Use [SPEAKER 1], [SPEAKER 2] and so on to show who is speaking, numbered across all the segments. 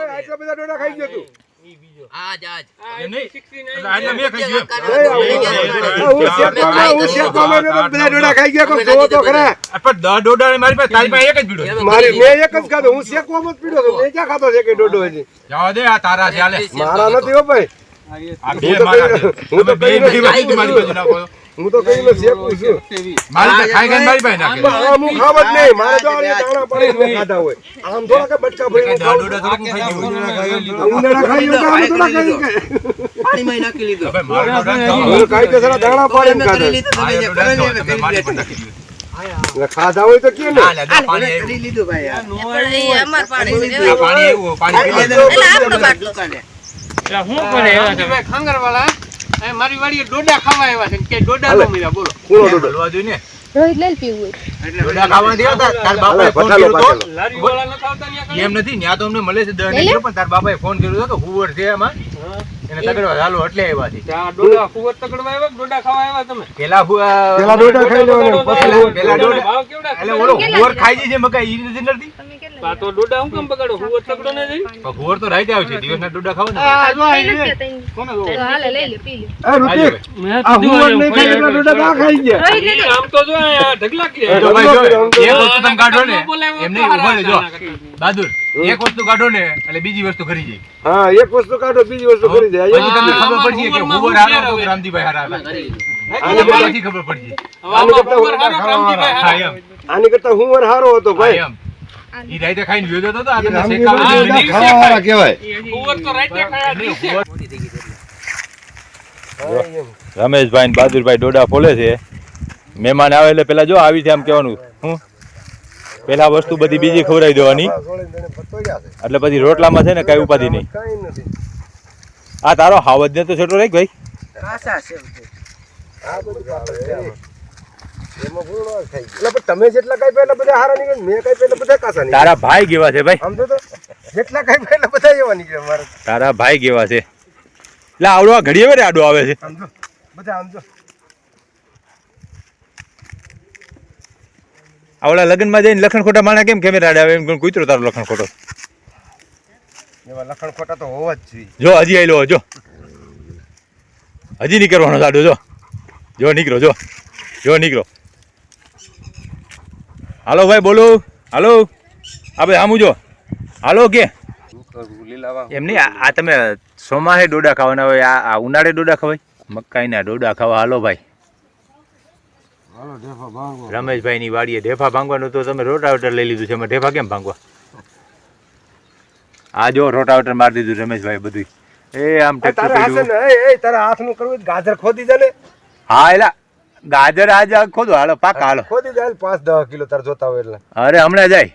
[SPEAKER 1] આટલા બધા ડોડા ખાઈ ગયો તું
[SPEAKER 2] આજ
[SPEAKER 1] હું બધા ડોડા ખાઈ ગયા કોઈ જોવો તો ખરા
[SPEAKER 3] પણ 10 ડોડા મારી પાસે તારી પાસે એક જ પીડો
[SPEAKER 1] મારી મેં એક જ ખાધો હું શેકવામાં જ પીડો તો મેં ક્યાં ખાધો છે કે ડોડો હજી
[SPEAKER 3] જવા દે આ તારા છે હાલે
[SPEAKER 1] મારા નથી હો ભાઈ
[SPEAKER 3] આ બે મારા હું તો બે મારી બાજુ નાખો
[SPEAKER 1] હું તો કઈ નથી શેકું છું
[SPEAKER 3] મારી તો ખાઈ ગઈ મારી પાસે નાખે
[SPEAKER 1] હું ખાવ જ નહીં મારે તો દાણા પાડી ખાધા હોય આમ થોડા કે બટકા ભરીને ખાવ
[SPEAKER 3] ડોડા થોડું ખાઈ ગયું
[SPEAKER 1] ઉંદરડા ખાઈ ગયો આમ થોડા ખાઈ
[SPEAKER 2] પાણીમાં નાખી લીધો
[SPEAKER 3] હવે મારા ડોડા
[SPEAKER 1] હું કાયદેસર દાણા પાડીને ખાધા ખાધા હોય તો કે ને
[SPEAKER 2] કરી લીધું ભાઈ
[SPEAKER 4] અમાર પાણી છે
[SPEAKER 3] પાણી એવું પાણી પી લે
[SPEAKER 4] એટલે આપણો બાટલો કાઢે
[SPEAKER 5] હું કરે ભાઈ ખાંગરવાળા એ મારી વાડીએ ડોડા ખાવા આવ્યા છે કે ડોડા નો મળ્યા બોલો
[SPEAKER 1] પૂરો ડોડો
[SPEAKER 3] બોલવા જોઈએ ને
[SPEAKER 4] રોહિત લઈ પીવું
[SPEAKER 3] ડોડા ખાવા દે તાર બાપાએ ફોન કર્યો તો
[SPEAKER 5] લારી વાળા ન ખાવતા ન્યા
[SPEAKER 3] એમ નથી ન્યા તો અમને મળે છે 10 ને પણ તાર બાપાએ ફોન કર્યો તો હુવર છે એમાં એને તગડવા હાલો એટલે આવ્યા છે
[SPEAKER 5] આ ડોડા કુવર તકડવા આવ્યા ડોડા ખાવા આવ્યા તમે
[SPEAKER 3] પેલા
[SPEAKER 1] ડોડા ખાઈ લેવાના પછી
[SPEAKER 3] પેલા ડોડા
[SPEAKER 5] ભાવ કેવડા
[SPEAKER 3] એટલે ઓલો હુવર ખાઈ જાય છે મકાઈ ઈ નથી નડતી
[SPEAKER 5] આ તો ડોડા હું કેમ બગાડો કુવર તકડો ને જઈ
[SPEAKER 3] પણ હુવર તો રાઈતે આવશે દિવસના ડોડા ખાવા ને
[SPEAKER 4] હાલે લઈ લે પી લે
[SPEAKER 1] એ ઋતિક આ હુવર નહીં ખાઈ એટલા ડોડા ના ખાઈ ગયા
[SPEAKER 5] આમ તો જો આ ઢગલા કે
[SPEAKER 3] તો ભાઈ જો એક વસ્તુ તમે કાઢો ને એમ નહીં ઉભા રહેજો બહાદુર એક વસ્તુ કાઢો ને એટલે બીજી વસ્તુ કરી જાય
[SPEAKER 1] હા એક વસ્તુ કાઢો બીજી વસ્તુ કરી દે
[SPEAKER 3] પછી તમને ખબર પડશે કે હુવર હારા હતો કે રામજીભાઈ હારા હતા આને પછી ખબર પડશે
[SPEAKER 1] આની કરતા હુવર હારો હતો ભાઈ
[SPEAKER 3] એમ ઈ રાઈતે ખાઈને વ્યો જતો તો આ તમને
[SPEAKER 1] રામજીભાઈ ખાવાવાળા કહેવાય
[SPEAKER 5] કુવર તો રાઈતે ખાયા
[SPEAKER 3] રમેશભાઈ ને બહાદુરભાઈ ડોડા ફોલે છે મહેમાન આવે એટલે પેલા જો આવી છે આમ કહેવાનું હું પેલા વસ્તુ બધી બીજી ખવડાવી દેવાની એટલે પછી રોટલામાં છે ને કઈ ઉપાધિ નહીં આ તારો હાવજ ને તો છોટો રાખ ભાઈ
[SPEAKER 1] તમે જેટલા કઈ પહેલા બધા હારા નીકળે મેં કઈ પહેલા બધા કાસા નીકળે
[SPEAKER 3] તારા ભાઈ કેવા છે ભાઈ
[SPEAKER 1] આમ તો જેટલા કઈ પહેલા બધા એવા નીકળે મારે
[SPEAKER 3] તારા ભાઈ કેવા છે એટલે આવડો આ ઘડીએ વે આડો આવે છે
[SPEAKER 1] સમજો બધા સમજો
[SPEAKER 3] આવડા લગ્નમાં જઈને લખણ ખોટા માણા કેમ કેમેરા આડે આવે એમ કૂતરો તારો લખણ ખોટો
[SPEAKER 1] એવા લખણ ખોટા તો હોવા જ જોઈએ
[SPEAKER 3] જો હજી આવેલો જો હજી નીકળવાનો સાડો જો નીકળો જો નીકળો હાલો ભાઈ બોલો હાલો આ ભાઈ આમું જો હાલો કે એમ નહીં આ તમે સોમાહે ડોડા ખાવાના હોય આ ઉનાળે ડોડા ખવાય મકાઈના ડોડા ખાવા હાલો ભાઈ રમેશભાઈ ની વાડીએ ઢેફા ભાંગવાનું તો તમે રોટાવેટર લઈ લીધું છે એમાં ઢેફા કેમ ભાંગવા આ જો રોટાવેટર મારી દીધું રમેશભાઈ બધું એ આમ
[SPEAKER 1] તારા હાથ નું કરવું ગાજર ખોદી દે ને
[SPEAKER 3] હા એલા ગાજર આજ ખોદો હાલો પાકા હાલો
[SPEAKER 1] ખોદી જાય 5-10 કિલો તાર જોતા હોય એટલે
[SPEAKER 3] અરે હમણાં જાય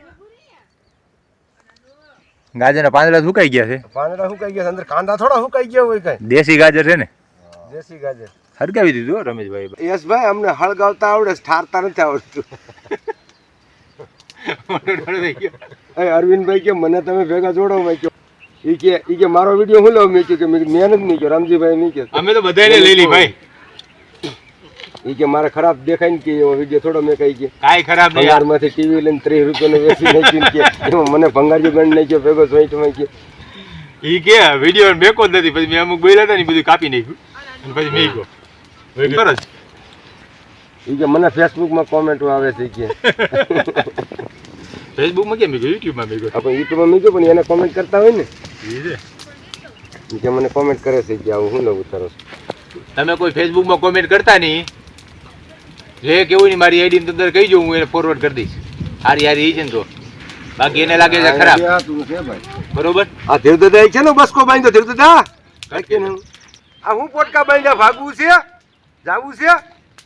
[SPEAKER 3] ગાજરના પાંદડા સુકાઈ ગયા છે
[SPEAKER 1] પાંદડા સુકાઈ ગયા અંદર કાંદા થોડા સુકાઈ ગયા હોય કઈ
[SPEAKER 3] દેશી ગાજર છે ને
[SPEAKER 1] દેશી ગાજર
[SPEAKER 3] હરગાવી દીધું રમેશભાઈ
[SPEAKER 1] યશભાઈ અમને હળગાવતા આવડે ઠારતા નથી આવડતું અરવિંદભાઈ કે મને તમે ભેગા જોડો ભાઈ કે ઈ કે મારો વિડીયો હું લઉં મેં કે મહેનત નહીં કે રામજીભાઈ નહીં કે
[SPEAKER 3] અમે તો બધાને લઈ લી ભાઈ
[SPEAKER 1] ઈ કે મારે ખરાબ દેખાય ને કે એવો વિડીયો થોડો મેં કહી કે
[SPEAKER 3] કાઈ ખરાબ નહીં
[SPEAKER 1] ભંગારમાંથી ટીવી લઈને 30 રૂપિયાનો વેચી નાખીને કે એમાં મને ભંગારજી ગણ નહીં કે ભેગો જોઈટમાં કે
[SPEAKER 3] ઈ કે વિડીયો મેકો જ નથી પછી મેં અમુક બોલ્યા હતા ને બધું કાપી નાખ્યું અને પછી મેં કહો સરસ
[SPEAKER 1] ઈ કે મને ફેસબુકમાં કોમેન્ટો આવે છે કે
[SPEAKER 3] ફેસબુકમાં કેમ મેં યુટ્યુબમાં મેં
[SPEAKER 1] આપણે યુટ્યુબમાં મેં પણ એને કોમેન્ટ કરતા હોય ને ઈ કે મને કોમેન્ટ કરે છે કે આવું હું લઉં તારો
[SPEAKER 3] તમે કોઈ ફેસબુકમાં કોમેન્ટ કરતા નહીં જે કેવું નહીં મારી આઈડી ની અંદર કહી જો હું એને ફોરવર્ડ કરી દઈશ હારી હારી છે ને તો બાકી એને લાગે છે ખરાબ બરોબર
[SPEAKER 1] આ ધીરદાદા છે ને બસકો બાંધ્યો ધીરદાદા કઈ ને આ હું પોટકા બાંધ્યા ભાગવું છે જાવું છે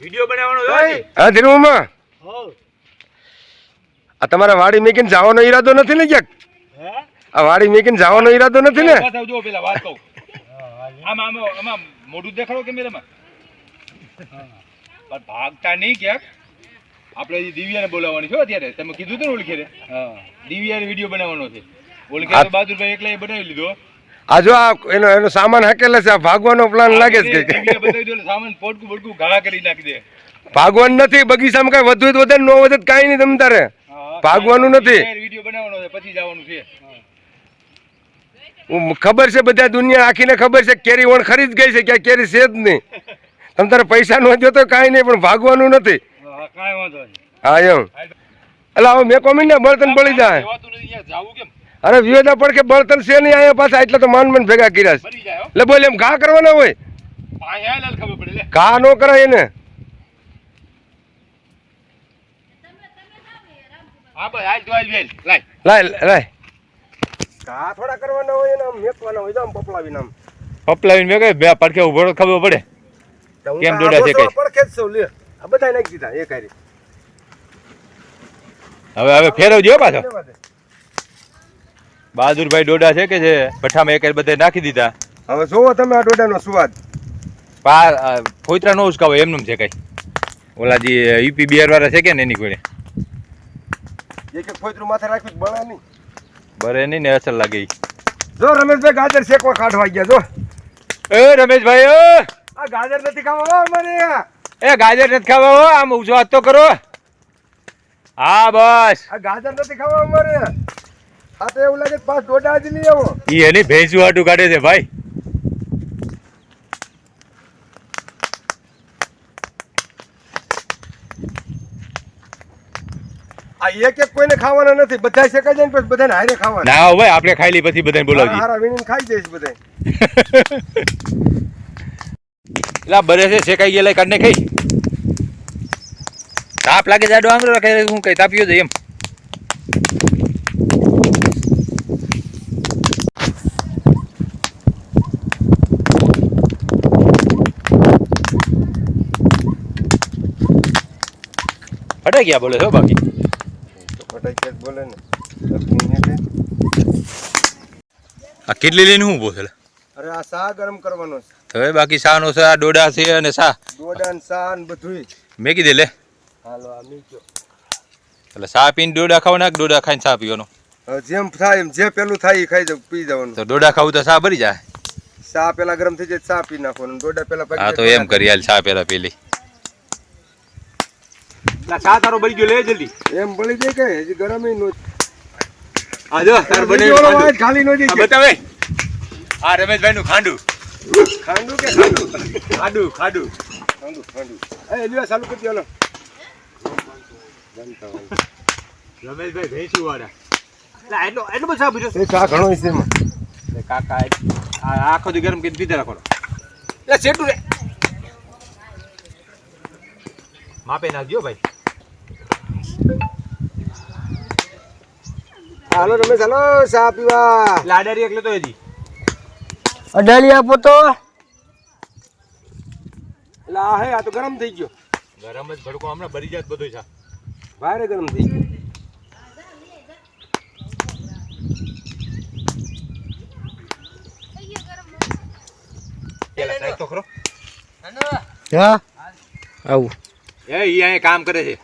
[SPEAKER 3] વિડિયો બનાવવાનો હોય
[SPEAKER 1] હા ધીરુમાં આ તમારા વાડી મેકીને જવાનો ઈરાદો નથી ને ક્યાંક આ વાડી મેકીને જવાનો ઈરાદો નથી ને
[SPEAKER 3] જો પેલા વાત કહું આમાં મોઢું દેખાડો કેમેરામાં પણ ભાગતા નહીં ક્યાંક આપણે દિવ્યાને બોલાવવાની છે અત્યારે તમે કીધું હતું ને ઓળખે દિવ્યાને વિડીયો બનાવવાનો છે ઓળખે બહાદુરભાઈ એકલા બનાવી લીધો
[SPEAKER 1] આ જો આ એનો સામાન હાકેલે છે આ ભાગવાનો પ્લાન લાગે છે કે
[SPEAKER 3] બતાવી દો સામાન પોટકું પોટકું ઘા કરી નાખી દે
[SPEAKER 1] ભાગવાનું નથી બગીચામાં કઈ વધુ વધે નો વધે કાઈ નહીં તમ તારે ભાગવાનું નથી
[SPEAKER 3] વિડીયો બનાવવાનો છે પછી જવાનું છે
[SPEAKER 1] ખબર છે બધા દુનિયા આખીને ખબર છે કેરી વણ ખરી જ ગઈ છે કે આ કેરી છે જ નહીં. તમ તારે પૈસા નો જોતો કાંઈ નહીં પણ ભાગવાનું નથી. હા એમ એટલે હવે મેં કોમી ને બળતણ બળી જાય. અરે વિવેદા પડ કે બળતણ છે નહીં અહીંયા પાછા એટલે તો માન ભેગા કર્યા છે. એટલે બોલે એમ ઘા કરવાના હોય ઘા નો કરાય એને. લાય લાય ઘા થોડા કરવાના હોય ને આમ મેકવાના હોય આમ પપલાવીને આમ
[SPEAKER 3] પપલાવીને મેં બે પડખે ઉભો રહો, ખબર પડે કેમ દોડા છે કઈ.
[SPEAKER 1] પડખે જ સૌ લે આ બધા નાખી દીધા એક હારી.
[SPEAKER 3] હવે ફેરવજો પાછો. બહાદુરભાઈ ડોડા છે કે જે ભઠ્ઠામાં એક બધે નાખી દીધા.
[SPEAKER 1] હવે જોવો તમે આ ડોડાનો સ્વાદ.
[SPEAKER 3] ફોતરા નો ઉસકાવો એમનું છે કઈ. ઓલા જે યુપી બિહાર વાળા છે કે ને એની કોઈ
[SPEAKER 1] એક એક ફોતરું માથે રાખ્યું બળા નહીં
[SPEAKER 3] બરે નહીં ને અસર લાગે ઈ.
[SPEAKER 1] જો રમેશભાઈ ગાજર શેકવા કાઢવા ગયા જો.
[SPEAKER 3] એ રમેશભાઈ
[SPEAKER 1] આ ગાજર નથી ખાવા મને.
[SPEAKER 3] એ ગાજર નથી ખાવા હો, આમ ઊંચો હાથ તો કરો. હા બસ
[SPEAKER 1] આ ગાજર નથી ખાવા અમારે. આ તો એવું લાગે 5 ડોડા જ લઈ આવો.
[SPEAKER 3] ઈ એની ભેંસું હાટું કાઢે છે ભાઈ.
[SPEAKER 1] આ એક એક કોઈને ખાવાના નથી, બધા શેકાઈ જાય ને પછી બધાને હારે ખાવાના.
[SPEAKER 3] ના ભાઈ આપણે ખાઈ લઈ પછી બધાને બોલાવજી.
[SPEAKER 1] હારા વીણીને ખાઈ જઈશ બધા.
[SPEAKER 3] એલા બરે છે શેકાઈ ગયેલા કાઢને ખાઈ. તાપ લાગે જાડો આંગળો રાખે હું કઈ તાપ્યો છે એમ. ફટાઈ ગયા બોલે છો બાકી
[SPEAKER 1] ફટાઈ કે બોલે ને લક્ષ્મી ને
[SPEAKER 3] આ કેટલી લઈને હું બોલે.
[SPEAKER 1] અરે આ સા ગરમ કરવાનો છે.
[SPEAKER 3] હવે બાકી શાનો છે આ ડોડા છે અને સા
[SPEAKER 1] ડોડા ને સા ને બધુંય
[SPEAKER 3] મેં કીધે લે.
[SPEAKER 1] હાલો આ મીચો.
[SPEAKER 3] એટલે સા પીને ડોડા ખાવાના કે ડોડા ખાઈને સા પીવાનો.
[SPEAKER 1] હવે જેમ થાય એમ જે પેલું થાય એ ખાઈ જાવ પી જવાનું.
[SPEAKER 3] તો ડોડા ખાવું તો સા ભરી જાય.
[SPEAKER 1] સા પેલા ગરમ થઈ જાય સા પી નાખવાનું ડોડા પેલા
[SPEAKER 3] હા તો એમ કરી હાલ સા પેલા પેલી. સા તારો બળી ગયો લે જલ્દી.
[SPEAKER 1] એમ બળી જાય કે હજી ગરમ નો
[SPEAKER 3] આ જો તાર બને
[SPEAKER 1] ખાલી નો જઈ
[SPEAKER 3] બતાવે. આ રમેશભાઈ નું ખાંડું
[SPEAKER 1] ખાંડું કે ખાંડું
[SPEAKER 3] ખાડું ખાડું
[SPEAKER 1] ખાંડું ખાંડું એ લીવા ચાલુ કરી દેલો.
[SPEAKER 3] રમેશભાઈ ભેંસું વાળા એટલો બધો સા પીધો.
[SPEAKER 1] એ ચા ઘણો છે એમાં.
[SPEAKER 3] કાકા આ આખો દી ગરમ કરીને પીધા રાખો. એટલે સેટું રે માપે નાખજો ભાઈ.
[SPEAKER 1] હાલો રમેશ હાલો ચા પીવા.
[SPEAKER 3] લાડારી એકલે તો હજી
[SPEAKER 2] અડાલી આપો તો.
[SPEAKER 1] એટલે આ હે આ તો ગરમ થઈ ગયો.
[SPEAKER 3] ગરમ જ ભડકો હમણાં બરી જાત બધું છે.
[SPEAKER 1] ભારે ગરમ થઈ ગયો.
[SPEAKER 3] પેલા સાઈડ તો ખરો.
[SPEAKER 2] હા આવું.
[SPEAKER 3] એ ઈ અહીંયા કામ કરે છે.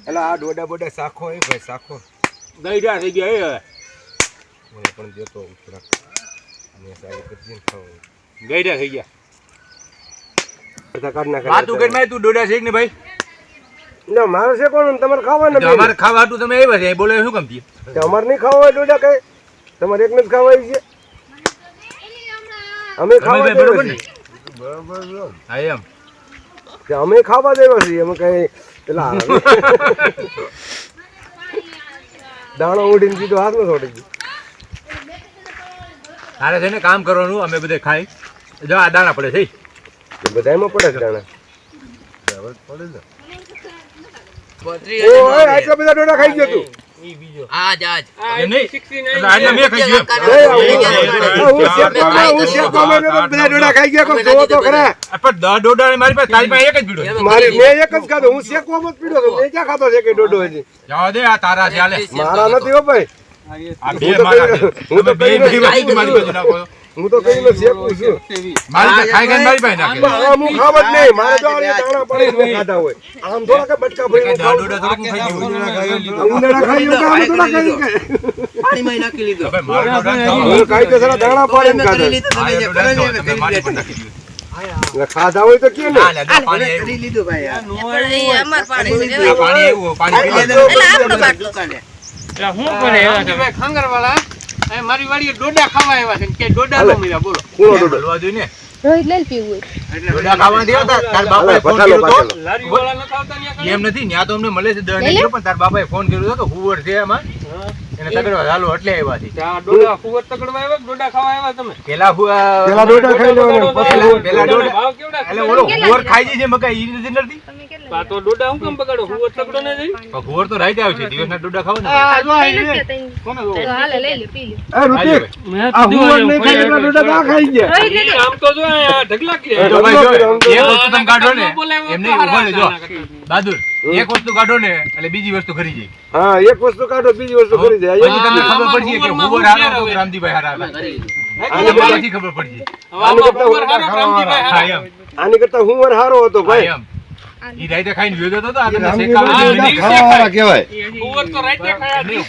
[SPEAKER 1] એટલે આ ડોડા બોડા શાખો એ ભાઈ શાખો
[SPEAKER 3] ગઈડા થઈ ગયા એ હવે
[SPEAKER 1] મને પણ દેતો થોડાક મેં સારી કરી ખાવું.
[SPEAKER 3] ગઈડા થઈ ગયા.
[SPEAKER 1] બધા કાઢ નાખે.
[SPEAKER 3] વાતું કરી મેં તું ડોડા શેક ને ભાઈ.
[SPEAKER 1] ના મારે છે કોણ તમારે ખાવાના
[SPEAKER 3] તો અમારે ખાવા હાટું તમે આવ્યા છે બોલે શું કામ થયું.
[SPEAKER 1] અમારે નહીં ખાવા હોય ડોડા કઈ તમારે એકને જ ખાવા છે. અમે ખાવા દેવા છીએ.
[SPEAKER 3] હા એમ
[SPEAKER 1] કે અમે ખાવા દેવા છીએ અમે કઈ પેલા દાણો ઉડીને દીધો હાથ માં છોડી ગયું.
[SPEAKER 3] તારે છે ને કામ કરવાનું અમે બધે ખાઈ જો આ દાણા પડે છે.
[SPEAKER 1] બધા એમાં પડે છે દાણા.
[SPEAKER 2] પોતરી
[SPEAKER 1] ઓય આટલા બધા ડોડા ખાઈ ગયો તું.
[SPEAKER 2] આજ આજ
[SPEAKER 3] એમ નહીં.
[SPEAKER 5] 69
[SPEAKER 3] એટલે આજના મેં ખાઈ ગયો.
[SPEAKER 1] હું શેકવામાં બધા ડોડા ખાઈ ગયા કોક જોવો તો ખરા.
[SPEAKER 3] પણ ડોડા ને મારી પાસે તારી પાસે એક જ પીડો છે.
[SPEAKER 1] મારી મેં એક જ ખાધો હું શેકવામાં જ પીડ્યો છું. મેં ક્યાં ખાધો છે કે ડોડો હજી
[SPEAKER 3] જવા દે આ તારા છે હાલે.
[SPEAKER 1] મારા નથી હો ભાઈ.
[SPEAKER 3] આ બે મારા છે.
[SPEAKER 1] હું તો
[SPEAKER 3] તમે બે
[SPEAKER 1] કઈ
[SPEAKER 3] બે વસ્તુ મારી બાજુ નાખો.
[SPEAKER 1] હું તો કઈ શેકું છું.
[SPEAKER 3] મારી પાસે ખાઈ ખાઈને મારી પાસે નાખે.
[SPEAKER 1] આમ હું ખાવા જ નહીં. મારે તો આ દાણા પાડી ખાધા હોય. આમ થોડા કે બટકા ભરીને ખાવું.
[SPEAKER 3] ડોડા થોડુંક ખાઈ ગયું.
[SPEAKER 1] ઉંદરડા ખાઈ ગયું કે આમ થોડા ખાઈ ગયું.
[SPEAKER 2] પાણીમાં નાખી લીધો.
[SPEAKER 3] હવે મારો ડોડા ખાવા.
[SPEAKER 1] હું કાયદેસર દાણા પાડીને
[SPEAKER 2] કરી
[SPEAKER 1] ખાધા.
[SPEAKER 2] લીધું
[SPEAKER 3] મારો
[SPEAKER 2] તમે જે
[SPEAKER 3] ડોડા
[SPEAKER 2] કરો ને
[SPEAKER 3] ખાવા, તમે
[SPEAKER 2] કરી
[SPEAKER 3] મારી પાસે
[SPEAKER 2] લીધું.
[SPEAKER 3] નાખી દીધું.
[SPEAKER 1] એટલે ખાધા હોય તો કેમ
[SPEAKER 3] ના, ના, જો પાણી
[SPEAKER 2] કરી
[SPEAKER 3] આવ્યું.
[SPEAKER 2] લીધું ભાઈ આ.
[SPEAKER 4] એ અમાર પાણી છે
[SPEAKER 3] આ પાણી આવ્યું, પાણી પી લે.
[SPEAKER 4] એટલે આપણો બાટલો.
[SPEAKER 2] દુકાને.
[SPEAKER 5] એટલે હું કરે એવા તમે ખંગર વાળા એ મારી વાડીએ ડોડા ખાવા આવ્યા છે કે ડોડા નો મળ્યા બોલો
[SPEAKER 1] કૂણો ડોડો
[SPEAKER 3] હલવા જોઈએ ને
[SPEAKER 4] રોહિત લઈ પીવું
[SPEAKER 3] ડોડા ખાવા દેવા તાર બાપાએ ફોન
[SPEAKER 1] પઠાલો
[SPEAKER 3] કર્યો તો
[SPEAKER 1] પાકેલો.
[SPEAKER 5] લારી વાળા નતા આવતા ન્યા કણે?
[SPEAKER 3] એમ નથી ત્યાં તો અમને મળે છે દહ ને પણ તાર બાપાએ ફોન કર્યો હતો કે હુવર છે એમાં
[SPEAKER 5] હા.
[SPEAKER 3] એને તગડવા હાલો એટલે આવ્યા છે
[SPEAKER 5] આ ડોડા કુવર તકડવા આવ્યા કે ડોડા ખાવા આવ્યા તમે
[SPEAKER 3] પેલા
[SPEAKER 1] પેલા ડોડા ખાઈ લેવાના, પછી હુવર.
[SPEAKER 3] પેલા ડોડા
[SPEAKER 5] ભાવ કેવડા
[SPEAKER 3] એટલે ઓલો હુવર ખાઈ જાય છે મકાઈ ઈ નથી નડતી
[SPEAKER 5] આ તો ડોડા હું કેમ બગાડો કુવર તકડો ને જઈ
[SPEAKER 3] પણ હુવર તો રાઈતે આવશે દિવસના ડોડા ખાવ ને
[SPEAKER 5] કોને
[SPEAKER 4] તો હાલે લઈ લે પી લે
[SPEAKER 1] એ ઋતિક, આ હુંવર નહીં ખાઈ એટલા ડોડા ના ખાઈ ગયા.
[SPEAKER 4] રોહિત લઈ લે
[SPEAKER 5] આમ તો જો આ ઢગલા કે
[SPEAKER 3] એ તો ભાઈ જો,
[SPEAKER 1] આમ તો-
[SPEAKER 3] એક વસ્તુ તમે કાઢો ને
[SPEAKER 5] બોલાવ્યો
[SPEAKER 3] એમ
[SPEAKER 5] તો
[SPEAKER 3] નહીં ઉભા
[SPEAKER 5] હારા
[SPEAKER 3] રહેજો.
[SPEAKER 5] ના કરતા.
[SPEAKER 3] બહાદુર એક વસ્તુ કાઢો ને એટલે બીજી વસ્તુ ખરી જાય
[SPEAKER 1] હા, એક વસ્તુ કાઢો બીજી વસ્તુ કરી દે.
[SPEAKER 3] પછી તમને
[SPEAKER 5] આમાં
[SPEAKER 3] ખબર પડશે કે
[SPEAKER 5] હુવરમાં
[SPEAKER 3] હુવર
[SPEAKER 5] હું
[SPEAKER 3] હારો
[SPEAKER 5] ક્યારે
[SPEAKER 3] હતો કે
[SPEAKER 5] હવે?
[SPEAKER 3] રામજીભાઈ હારા હતા
[SPEAKER 5] આને
[SPEAKER 3] આને પછી ખબર પડશે
[SPEAKER 5] આમાં કુવર હારો રામજીભાઈ
[SPEAKER 3] હા
[SPEAKER 5] હારા.
[SPEAKER 3] એમ
[SPEAKER 1] આની કરતા હુંવર હારો હતો
[SPEAKER 3] હા
[SPEAKER 1] ભાઈ.
[SPEAKER 3] એમ ઈ રાઈતે ખાઈને વ્યો જતો તો આગળ
[SPEAKER 1] રામજી
[SPEAKER 3] શેકાવે
[SPEAKER 1] ડોડા
[SPEAKER 5] દિવસે
[SPEAKER 1] ખાવા વાળા
[SPEAKER 5] ખાય.
[SPEAKER 1] કહેવાય.
[SPEAKER 5] કુવર તો રાતે ખાયા